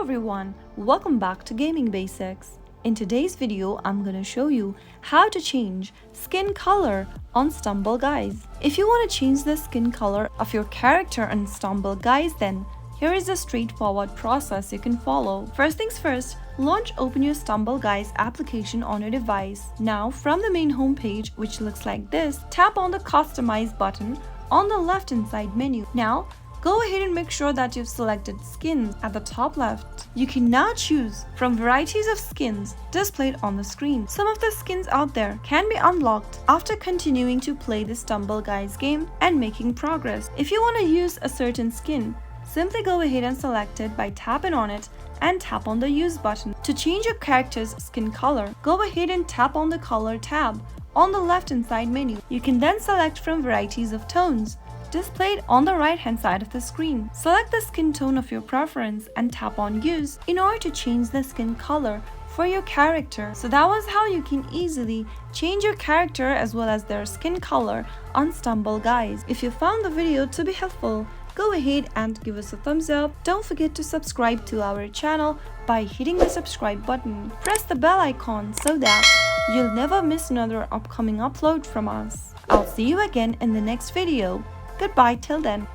Hello everyone, welcome back to Gaming Basics. In today's video, I'm gonna show you how to change skin color on Stumble Guys. If you want to change the skin color of your character on Stumble Guys, then here is a straightforward process you can follow. First things first, open your Stumble Guys application on your device. Now, from the main homepage, which looks like this, tap on the Customize button on the left inside menu. Now, go ahead and make sure that you've selected skins at the top left. You can now choose from varieties of skins displayed on the screen. Some of the skins out there can be unlocked after continuing to play the Stumble Guys game and making progress. If you want to use a certain skin, simply go ahead and select it by tapping on it and tap on the Use button. To change your character's skin color, go ahead and tap on the Color tab on the left inside menu. You can then select from varieties of tones displayed on the right hand side of the screen. Select the skin tone of your preference and tap on Use in order to change the skin color for your character. So that was how you can easily change your character as well as their skin color on Stumble Guys. If you found the video to be helpful, go ahead and give us a thumbs up. Don't forget to subscribe to our channel by hitting the subscribe button. Press the bell icon so that you'll never miss another upcoming upload from us. I'll see you again in the next video. Goodbye till then.